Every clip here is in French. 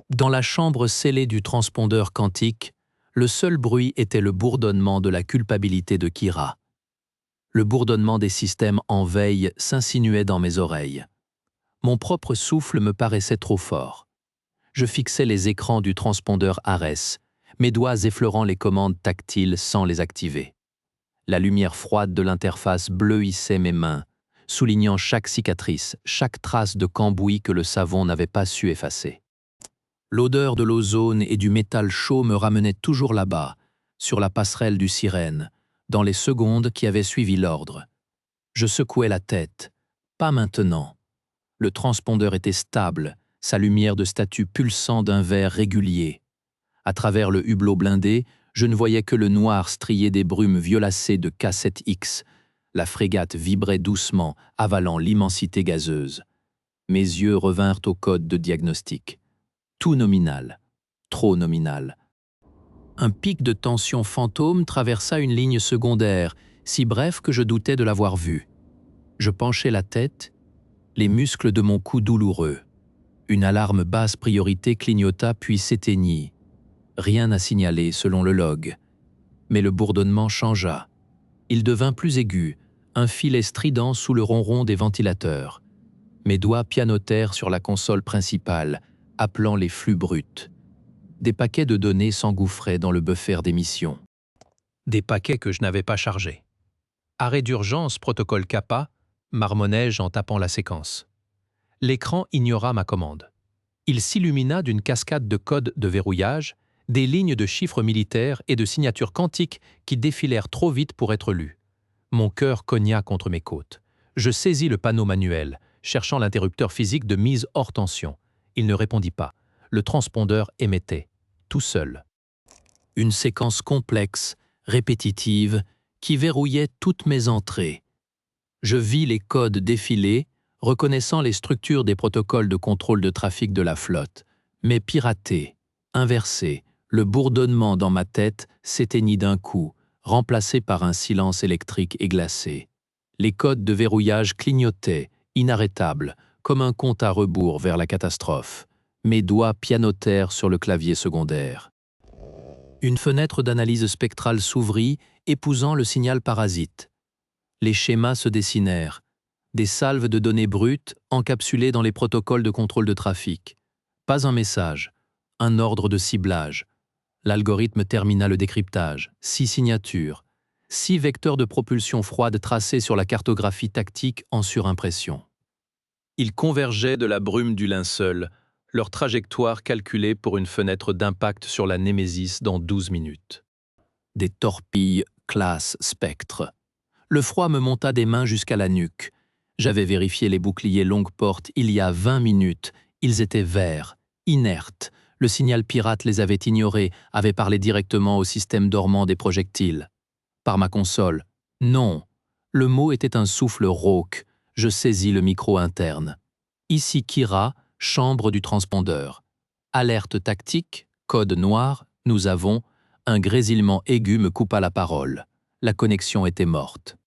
Dans la chambre scellée du transpondeur quantique, le seul bruit était le bourdonnement de la culpabilité de Kira. Le bourdonnement des systèmes en veille s'insinuait dans mes oreilles. Mon propre souffle me paraissait trop fort. Je fixais les écrans du transpondeur Ares, mes doigts effleurant les commandes tactiles sans les activer. La lumière froide de l'interface bleuissait mes mains, soulignant chaque cicatrice, chaque trace de cambouis que le savon n'avait pas su effacer. L'odeur de l'ozone et du métal chaud me ramenait toujours là-bas, sur la passerelle du Sirène, dans les secondes qui avaient suivi l'ordre. Je secouais la tête. Pas maintenant. Le transpondeur était stable, sa lumière de statue pulsant d'un vert régulier. À travers le hublot blindé, je ne voyais que le noir strié des brumes violacées de K7X. La frégate vibrait doucement, avalant l'immensité gazeuse. Mes yeux revinrent au code de diagnostic. Tout nominal. Trop nominal. Un pic de tension fantôme traversa une ligne secondaire, si bref que je doutais de l'avoir vue. Je penchai la tête, les muscles de mon cou douloureux. Une alarme basse priorité clignota puis s'éteignit. Rien à signaler selon le log. Mais le bourdonnement changea. Il devint plus aigu, un filet strident sous le ronron des ventilateurs. Mes doigts pianotèrent sur la console principale, appelant les flux bruts. Des paquets de données s'engouffraient dans le buffer d'émission. Des paquets que je n'avais pas chargés. Arrêt d'urgence, protocole Kappa, marmonnai-je en tapant la séquence. L'écran ignora ma commande. Il s'illumina d'une cascade de codes de verrouillage, des lignes de chiffres militaires et de signatures quantiques qui défilèrent trop vite pour être lues. Mon cœur cogna contre mes côtes. Je saisis le panneau manuel, cherchant l'interrupteur physique de mise hors tension. Il ne répondit pas. Le transpondeur émettait, tout seul. Une séquence complexe, répétitive, qui verrouillait toutes mes entrées. Je vis les codes défiler, reconnaissant les structures des protocoles de contrôle de trafic de la flotte, mais piratés, inversés. Le bourdonnement dans ma tête s'éteignit d'un coup, remplacé par un silence électrique et glacé. Les codes de verrouillage clignotaient, inarrêtables, comme un compte à rebours vers la catastrophe. Mes doigts pianotèrent sur le clavier secondaire. Une fenêtre d'analyse spectrale s'ouvrit, épousant le signal parasite. Les schémas se dessinèrent, des salves de données brutes encapsulées dans les protocoles de contrôle de trafic. Pas un message, un ordre de ciblage. L'algorithme termina le décryptage, 6 signatures, 6 vecteurs de propulsion froide tracés sur la cartographie tactique en surimpression. Ils convergeaient de la brume du linceul, leur trajectoire calculée pour une fenêtre d'impact sur la Némésis dans 12 minutes. Des torpilles classe Spectre. Le froid me monta des mains jusqu'à la nuque. J'avais vérifié les boucliers longue porte il y a 20 minutes. Ils étaient verts, inertes. Le signal pirate les avait ignorés, avait parlé directement au système dormant des projectiles. Par ma console. Non. Le mot était un souffle rauque. Je saisis le micro interne. Ici Kira, chambre du transpondeur. Alerte tactique, code noir, nous avons. Un grésillement aigu me coupa la parole. La connexion était morte.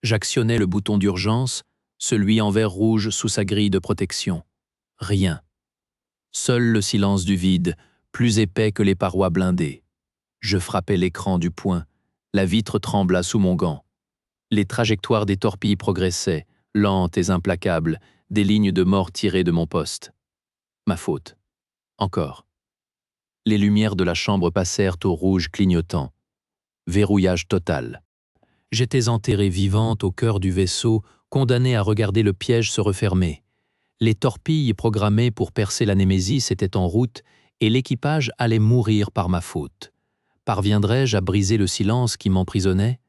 J'actionnai le bouton d'urgence, celui en vert rouge sous sa grille de protection. Rien. Seul le silence du vide, plus épais que les parois blindées. Je frappai l'écran du poing. La vitre trembla sous mon gant. Les trajectoires des torpilles progressaient, lentes et implacables, des lignes de mort tirées de mon poste. Ma faute. Encore. Les lumières de la chambre passèrent au rouge clignotant. Verrouillage total. J'étais enterrée vivante au cœur du vaisseau, condamnée à regarder le piège se refermer. Les torpilles programmées pour percer la Némésis étaient en route et l'équipage allait mourir par ma faute. Parviendrais-je à briser le silence qui m'emprisonnait?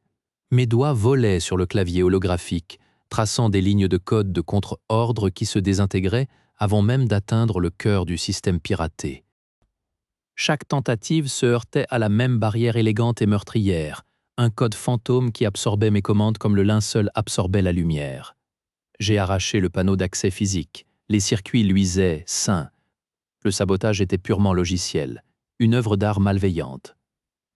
Mes doigts volaient sur le clavier holographique, traçant des lignes de code de contre-ordre qui se désintégraient avant même d'atteindre le cœur du système piraté. Chaque tentative se heurtait à la même barrière élégante et meurtrière, un code fantôme qui absorbait mes commandes comme le linceul absorbait la lumière. J'ai arraché le panneau d'accès physique. Les circuits luisaient, sains. Le sabotage était purement logiciel, une œuvre d'art malveillante.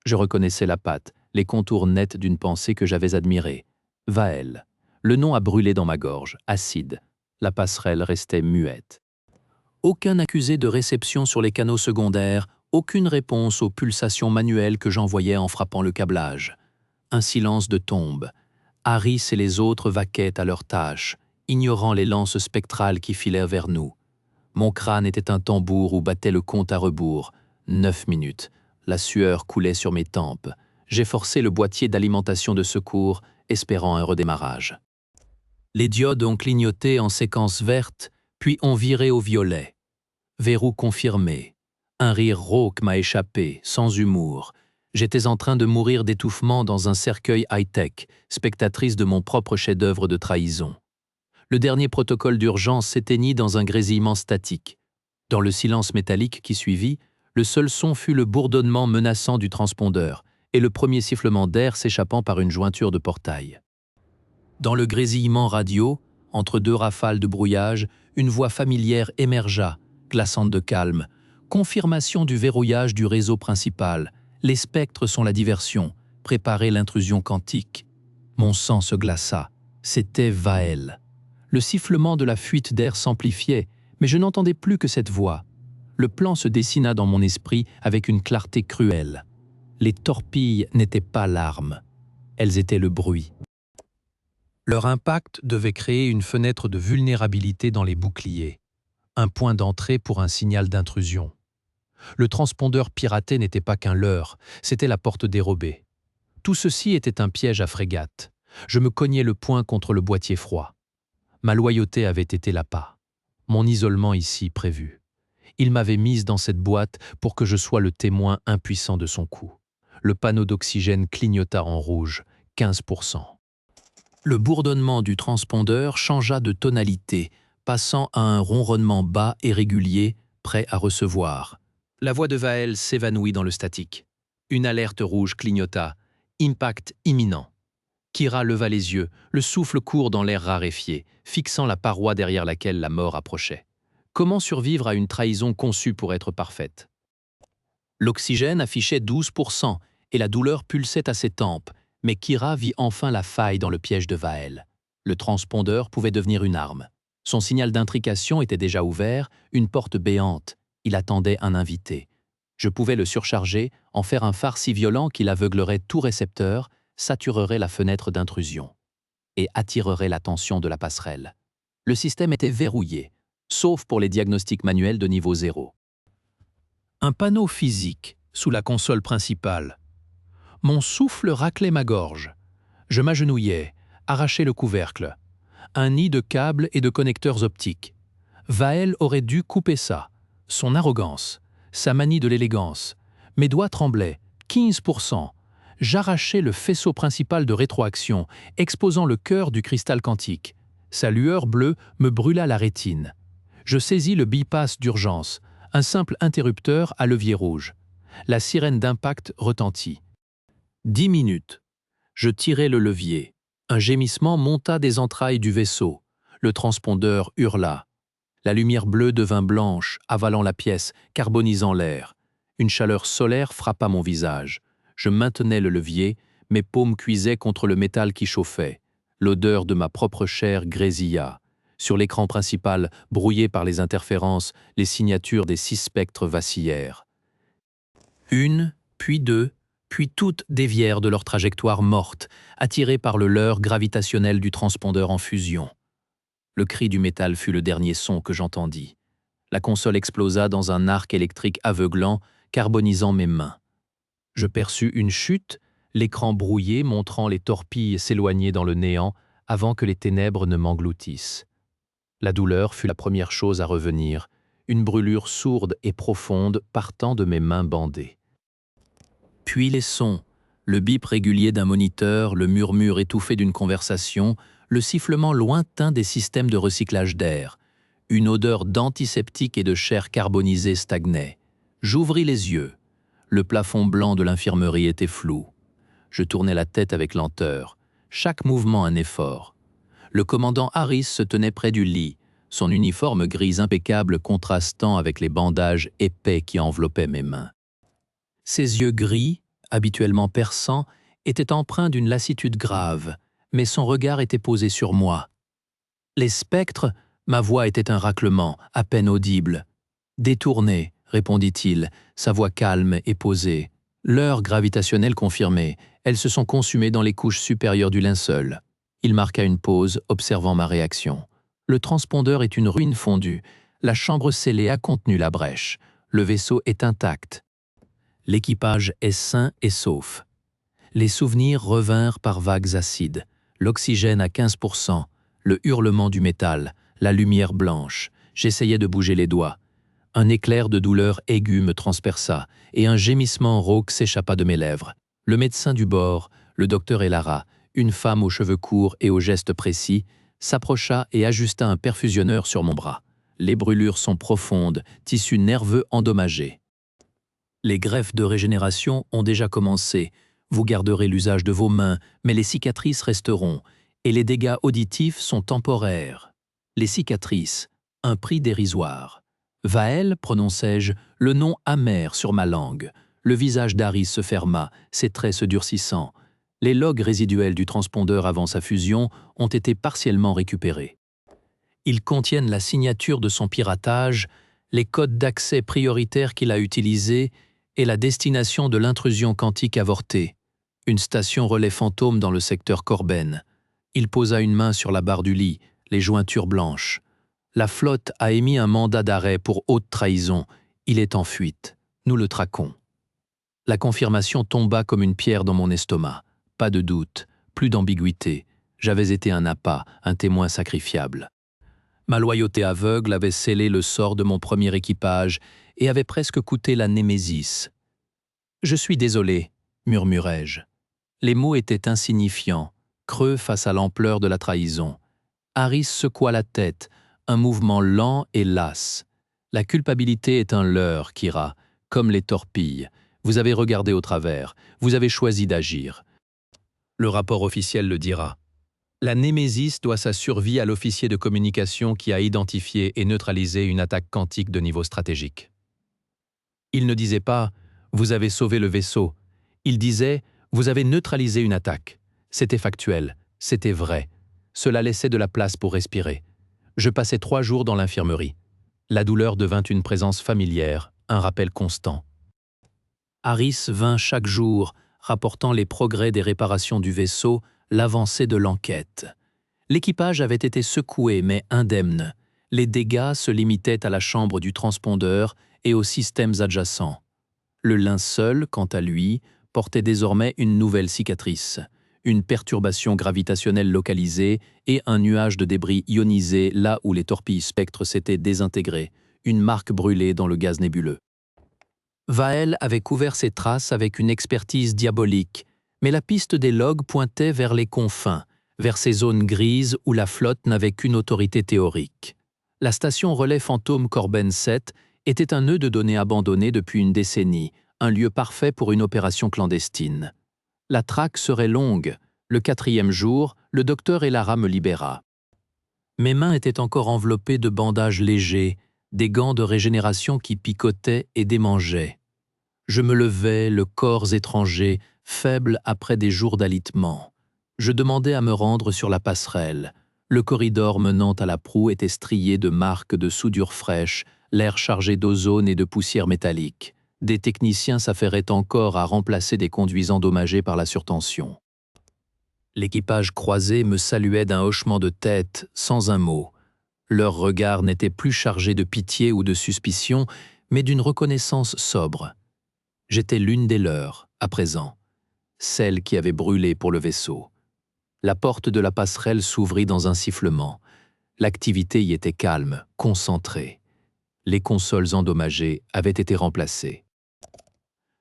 Je reconnaissais la patte, les contours nets d'une pensée que j'avais admirée. Vael. Le nom a brûlé dans ma gorge, acide. La passerelle restait muette. Aucun accusé de réception sur les canaux secondaires, aucune réponse aux pulsations manuelles que j'envoyais en frappant le câblage. Un silence de tombe. Harris et les autres vaquaient à leurs tâches, ignorant les lances spectrales qui filaient vers nous. Mon crâne était un tambour où battait le compte à rebours. 9 minutes. La sueur coulait sur mes tempes. J'ai forcé le boîtier d'alimentation de secours, espérant un redémarrage. Les diodes ont clignoté en séquence verte, puis ont viré au violet. Verrou confirmé. Un rire rauque m'a échappé, sans humour. J'étais en train de mourir d'étouffement dans un cercueil high-tech, spectatrice de mon propre chef-d'œuvre de trahison. Le dernier protocole d'urgence s'éteignit dans un grésillement statique. Dans le silence métallique qui suivit, le seul son fut le bourdonnement menaçant du transpondeur et le premier sifflement d'air s'échappant par une jointure de portail. Dans le grésillement radio, entre deux rafales de brouillage, une voix familière émergea, glaçante de calme. Confirmation du verrouillage du réseau principal. Les spectres sont la diversion. Préparez l'intrusion quantique. Mon sang se glaça. C'était Vael. Le sifflement de la fuite d'air s'amplifiait, mais je n'entendais plus que cette voix. Le plan se dessina dans mon esprit avec une clarté cruelle. Les torpilles n'étaient pas l'arme. Elles étaient le bruit. Leur impact devait créer une fenêtre de vulnérabilité dans les boucliers, un point d'entrée pour un signal d'intrusion. Le transpondeur piraté n'était pas qu'un leurre, c'était la porte dérobée. Tout ceci était un piège à frégate. Je me cognais le poing contre le boîtier froid. Ma loyauté avait été l'appât. Mon isolement ici prévu. Il m'avait mise dans cette boîte pour que je sois le témoin impuissant de son coup. Le panneau d'oxygène clignota en rouge, 15%. Le bourdonnement du transpondeur changea de tonalité, passant à un ronronnement bas et régulier, prêt à recevoir. La voix de Vael s'évanouit dans le statique. Une alerte rouge clignota. Impact imminent. Kira leva les yeux, le souffle court dans l'air raréfié, fixant la paroi derrière laquelle la mort approchait. Comment survivre à une trahison conçue pour être parfaite? L'oxygène affichait 12% et la douleur pulsait à ses tempes, mais Kira vit enfin la faille dans le piège de Vael. Le transpondeur pouvait devenir une arme. Son signal d'intrication était déjà ouvert, une porte béante. Il attendait un invité. Je pouvais le surcharger, en faire un phare si violent qu'il aveuglerait tout récepteur, saturerait la fenêtre d'intrusion et attirerait l'attention de la passerelle. Le système était verrouillé, sauf pour les diagnostics manuels de niveau 0. Un panneau physique, sous la console principale. Mon souffle raclait ma gorge. Je m'agenouillais, arrachais le couvercle. Un nid de câbles et de connecteurs optiques. Vael aurait dû couper ça. Son arrogance, sa manie de l'élégance. Mes doigts tremblaient, 15%. J'arrachais le faisceau principal de rétroaction, exposant le cœur du cristal quantique. Sa lueur bleue me brûla la rétine. Je saisis le bypass d'urgence, un simple interrupteur à levier rouge. La sirène d'impact retentit. 10 minutes. Je tirai le levier. Un gémissement monta des entrailles du vaisseau. Le transpondeur hurla. La lumière bleue devint blanche, avalant la pièce, carbonisant l'air. Une chaleur solaire frappa mon visage. Je maintenais le levier, mes paumes cuisaient contre le métal qui chauffait. L'odeur de ma propre chair grésilla. Sur l'écran principal, brouillé par les interférences, les signatures des 6 spectres vacillèrent. Une, puis deux, puis toutes dévièrent de leur trajectoire morte, attirées par le leurre gravitationnel du transpondeur en fusion. Le cri du métal fut le dernier son que j'entendis. La console explosa dans un arc électrique aveuglant, carbonisant mes mains. Je perçus une chute, l'écran brouillé montrant les torpilles s'éloigner dans le néant avant que les ténèbres ne m'engloutissent. La douleur fut la première chose à revenir, une brûlure sourde et profonde partant de mes mains bandées. Puis les sons, le bip régulier d'un moniteur, le murmure étouffé d'une conversation, le sifflement lointain des systèmes de recyclage d'air. Une odeur d'antiseptique et de chair carbonisée stagnait. J'ouvris les yeux. Le plafond blanc de l'infirmerie était flou. Je tournais la tête avec lenteur, chaque mouvement un effort. Le commandant Harris se tenait près du lit, son uniforme gris impeccable contrastant avec les bandages épais qui enveloppaient mes mains. Ses yeux gris, habituellement perçants, étaient empreints d'une lassitude grave, mais son regard était posé sur moi. Les spectres, ma voix était un raclement, à peine audible. Détourné, répondit-il, sa voix calme et posée. L'heure gravitationnelle confirmée, elles se sont consumées dans les couches supérieures du linceul. Il marqua une pause, observant ma réaction. Le transpondeur est une ruine fondue. La chambre scellée a contenu la brèche. Le vaisseau est intact. L'équipage est sain et sauf. Les souvenirs revinrent par vagues acides. L'oxygène à 15%, le hurlement du métal, la lumière blanche. J'essayais de bouger les doigts. Un éclair de douleur aiguë me transperça, et un gémissement rauque s'échappa de mes lèvres. Le médecin du bord, le docteur Elara, une femme aux cheveux courts et aux gestes précis, s'approcha et ajusta un perfusionneur sur mon bras. Les brûlures sont profondes, tissu nerveux endommagé. Les greffes de régénération ont déjà commencé. Vous garderez l'usage de vos mains, mais les cicatrices resteront, et les dégâts auditifs sont temporaires. Les cicatrices, un prix dérisoire. Vael, prononçai-je, le nom amer sur ma langue. Le visage d'Aris se ferma, ses traits se durcissant. Les logs résiduels du transpondeur avant sa fusion ont été partiellement récupérés. Ils contiennent la signature de son piratage, les codes d'accès prioritaires qu'il a utilisés et la destination de l'intrusion quantique avortée. Une station relais fantôme dans le secteur Corben. Il posa une main sur la barre du lit, les jointures blanches. La flotte a émis un mandat d'arrêt pour haute trahison. Il est en fuite. Nous le traquons. La confirmation tomba comme une pierre dans mon estomac. Pas de doute, plus d'ambiguïté. J'avais été un appât, un témoin sacrifiable. Ma loyauté aveugle avait scellé le sort de mon premier équipage et avait presque coûté la némésis. « Je suis désolé », murmurai-je. Les mots étaient insignifiants, creux face à l'ampleur de la trahison. Aris secoua la tête, un mouvement lent et las. La culpabilité est un leurre, Kira, comme les torpilles. Vous avez regardé au travers, vous avez choisi d'agir. Le rapport officiel le dira. La Némésis doit sa survie à l'officier de communication qui a identifié et neutralisé une attaque quantique de niveau stratégique. Il ne disait pas « vous avez sauvé le vaisseau », il disait « vous avez neutralisé une attaque ». C'était factuel, c'était vrai. Cela laissait de la place pour respirer. Je passais 3 jours dans l'infirmerie. La douleur devint une présence familière, un rappel constant. Aris vint chaque jour, rapportant les progrès des réparations du vaisseau, l'avancée de l'enquête. L'équipage avait été secoué mais indemne. Les dégâts se limitaient à la chambre du transpondeur et aux systèmes adjacents. Le linceul, quant à lui, portait désormais une nouvelle cicatrice, une perturbation gravitationnelle localisée et un nuage de débris ionisés là où les torpilles spectres s'étaient désintégrées, une marque brûlée dans le gaz nébuleux. Vael avait couvert ses traces avec une expertise diabolique, mais la piste des logs pointait vers les confins, vers ces zones grises où la flotte n'avait qu'une autorité théorique. La station relais fantôme Corben 7 était un nœud de données abandonné depuis une décennie, un lieu parfait pour une opération clandestine. La traque serait longue. Le 4e jour, le docteur Elara me libéra. Mes mains étaient encore enveloppées de bandages légers, des gants de régénération qui picotaient et démangeaient. Je me levais, le corps étranger, faible après des jours d'alitement. Je demandais à me rendre sur la passerelle. Le corridor menant à la proue était strié de marques de soudure fraîche, l'air chargé d'ozone et de poussière métallique. Des techniciens s'affairaient encore à remplacer des conduits endommagés par la surtension. L'équipage croisé me saluait d'un hochement de tête, sans un mot. Leur regard n'était plus chargé de pitié ou de suspicion, mais d'une reconnaissance sobre. J'étais l'une des leurs, à présent, celle qui avait brûlé pour le vaisseau. La porte de la passerelle s'ouvrit dans un sifflement. L'activité y était calme, concentrée. Les consoles endommagées avaient été remplacées.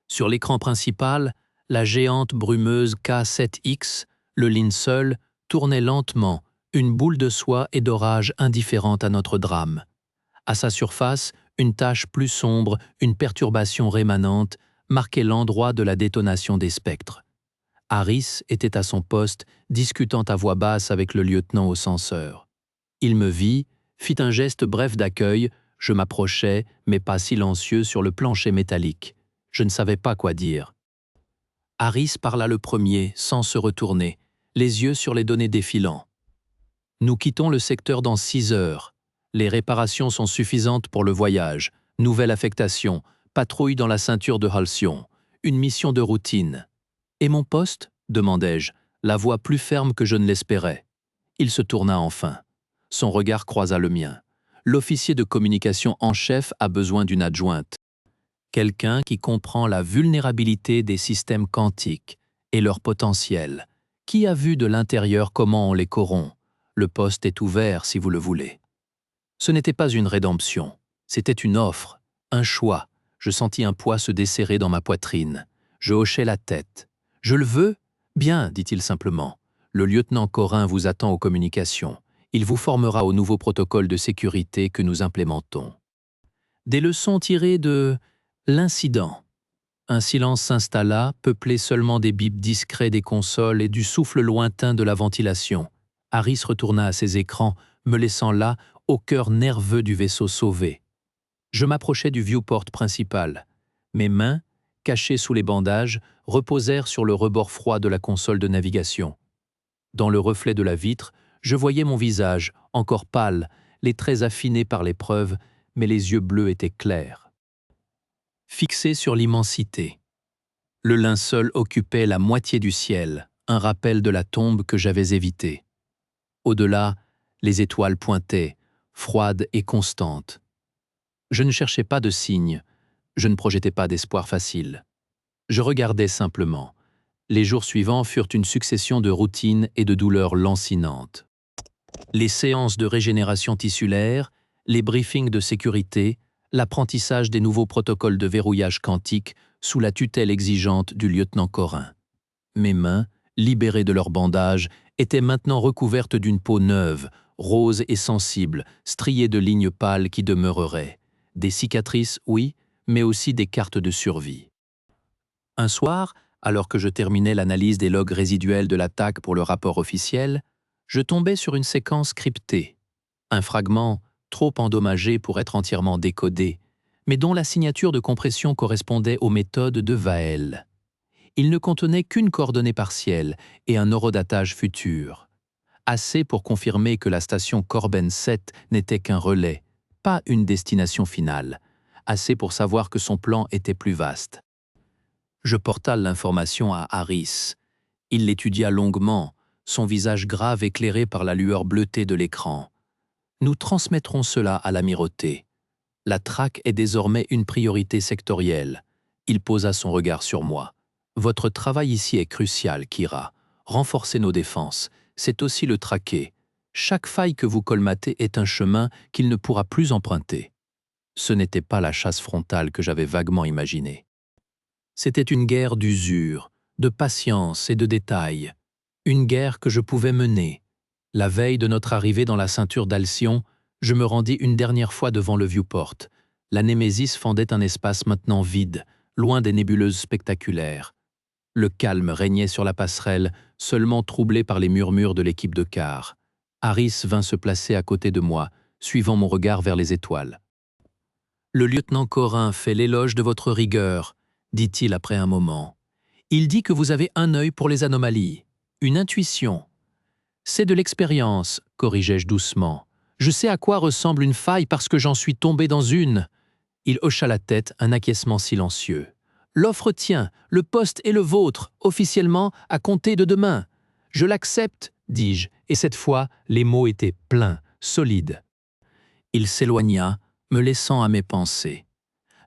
Sur l'écran principal, la géante brumeuse K7X, le linceul, tournait lentement, une boule de soie et d'orage indifférente à notre drame. À sa surface, une tache plus sombre, une perturbation rémanente, marquait l'endroit de la détonation des spectres. Aris était à son poste, discutant à voix basse avec le lieutenant au censeur. Il me vit, fit un geste bref d'accueil, je m'approchai, mais pas silencieux sur le plancher métallique. Je ne savais pas quoi dire. Aris parla le premier, sans se retourner, les yeux sur les données défilant. « Nous quittons le secteur dans 6 heures. Les réparations sont suffisantes pour le voyage. Nouvelle affectation, patrouille dans la ceinture de Halcyon, une mission de routine. Et mon poste? Demandai-je, la voix plus ferme que je ne l'espérais. Il se tourna enfin. Son regard croisa le mien. L'officier de communication en chef a besoin d'une adjointe. Quelqu'un qui comprend la vulnérabilité des systèmes quantiques et leur potentiel. Qui a vu de l'intérieur comment on les corrompt? Le poste est ouvert si vous le voulez. Ce n'était pas une rédemption, c'était une offre, un choix. Je sentis un poids se desserrer dans ma poitrine. Je hochai la tête. « Je le veux ?»« Bien, dit-il simplement. Le lieutenant Corin vous attend aux communications. Il vous formera au nouveau protocole de sécurité que nous implémentons. » Des leçons tirées de l'incident. Un silence s'installa, peuplé seulement des bips discrets des consoles et du souffle lointain de la ventilation. Harris retourna à ses écrans, me laissant là, au cœur nerveux du vaisseau sauvé. Je m'approchai du viewport principal. Mes mains, cachées sous les bandages, reposèrent sur le rebord froid de la console de navigation. Dans le reflet de la vitre, je voyais mon visage, encore pâle, les traits affinés par l'épreuve, mais les yeux bleus étaient clairs. Fixé sur l'immensité. Le linceul occupait la moitié du ciel, un rappel de la tombe que j'avais évitée. Au-delà, les étoiles pointaient, froides et constantes. Je ne cherchais pas de signes, je ne projetais pas d'espoir facile. Je regardais simplement. Les jours suivants furent une succession de routines et de douleurs lancinantes. Les séances de régénération tissulaire, les briefings de sécurité, l'apprentissage des nouveaux protocoles de verrouillage quantique sous la tutelle exigeante du lieutenant Corin. Mes mains, libérées de leurs bandages, étaient maintenant recouvertes d'une peau neuve, rose et sensible, striée de lignes pâles qui demeureraient. Des cicatrices, oui, mais aussi des cartes de survie. Un soir, alors que je terminais l'analyse des logs résiduels de l'attaque pour le rapport officiel, je tombais sur une séquence cryptée. Un fragment trop endommagé pour être entièrement décodé, mais dont la signature de compression correspondait aux méthodes de Vael. Il ne contenait qu'une coordonnée partielle et un horodatage futur. Assez pour confirmer que la station Corben 7 n'était qu'un relais, pas une destination finale. Assez pour savoir que son plan était plus vaste. Je porta l'information à Harris. Il l'étudia longuement, son visage grave éclairé par la lueur bleutée de l'écran. Nous transmettrons cela à l'amirauté. La traque est désormais une priorité sectorielle. Il posa son regard sur moi. Votre travail ici est crucial, Kira. Renforcer nos défenses, c'est aussi le traquer. Chaque faille que vous colmatez est un chemin qu'il ne pourra plus emprunter. Ce n'était pas la chasse frontale que j'avais vaguement imaginée. C'était une guerre d'usure, de patience et de détails. Une guerre que je pouvais mener. La veille de notre arrivée dans la ceinture d'Alcyon, je me rendis une dernière fois devant le viewport. La Némésis fendait un espace maintenant vide, loin des nébuleuses spectaculaires. Le calme régnait sur la passerelle, seulement troublé par les murmures de l'équipe de quart. Harris vint se placer à côté de moi, suivant mon regard vers les étoiles. « Le lieutenant Corin fait l'éloge de votre rigueur, » dit-il après un moment. « Il dit que vous avez un œil pour les anomalies, une intuition. »« C'est de l'expérience, » corrigeai-je doucement. « Je sais à quoi ressemble une faille parce que j'en suis tombé dans une. » Il hocha la tête, un acquiescement silencieux. « L'offre tient, le poste est le vôtre, officiellement à compter de demain. Je l'accepte, dis-je, et cette fois, les mots étaient pleins, solides. » Il s'éloigna, me laissant à mes pensées.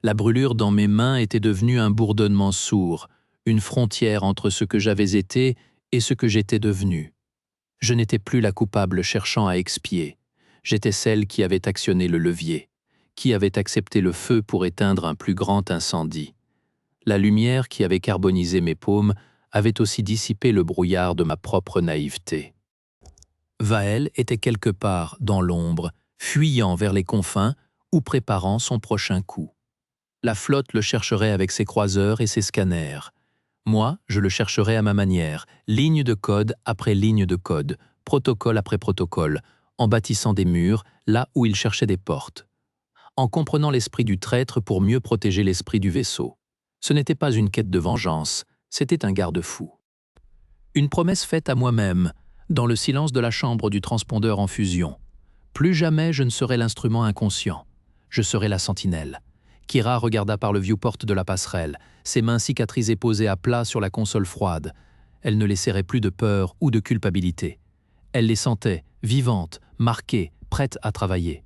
La brûlure dans mes mains était devenue un bourdonnement sourd, une frontière entre ce que j'avais été et ce que j'étais devenu. Je n'étais plus la coupable cherchant à expier. J'étais celle qui avait actionné le levier, qui avait accepté le feu pour éteindre un plus grand incendie. La lumière qui avait carbonisé mes paumes avait aussi dissipé le brouillard de ma propre naïveté. Vael était quelque part dans l'ombre, fuyant vers les confins ou préparant son prochain coup. La flotte le chercherait avec ses croiseurs et ses scanners. Moi, je le chercherais à ma manière, ligne de code après ligne de code, protocole après protocole, en bâtissant des murs là où il cherchait des portes, en comprenant l'esprit du traître pour mieux protéger l'esprit du vaisseau. Ce n'était pas une quête de vengeance, c'était un garde-fou. Une promesse faite à moi-même, dans le silence de la chambre du transpondeur en fusion. Plus jamais je ne serai l'instrument inconscient. Je serai la sentinelle. Kira regarda par le viewport de la passerelle, ses mains cicatrisées posées à plat sur la console froide. Elle ne les serrait plus de peur ou de culpabilité. Elle les sentait, vivantes, marquées, prêtes à travailler.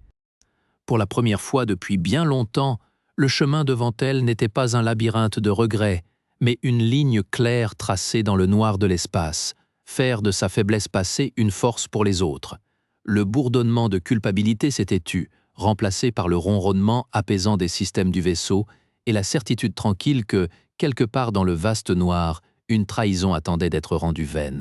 Pour la première fois depuis bien longtemps, le chemin devant elle n'était pas un labyrinthe de regrets, mais une ligne claire tracée dans le noir de l'espace, faire de sa faiblesse passée une force pour les autres. Le bourdonnement de culpabilité s'était tu, remplacé par le ronronnement apaisant des systèmes du vaisseau et la certitude tranquille que, quelque part dans le vaste noir, une trahison attendait d'être rendue vaine.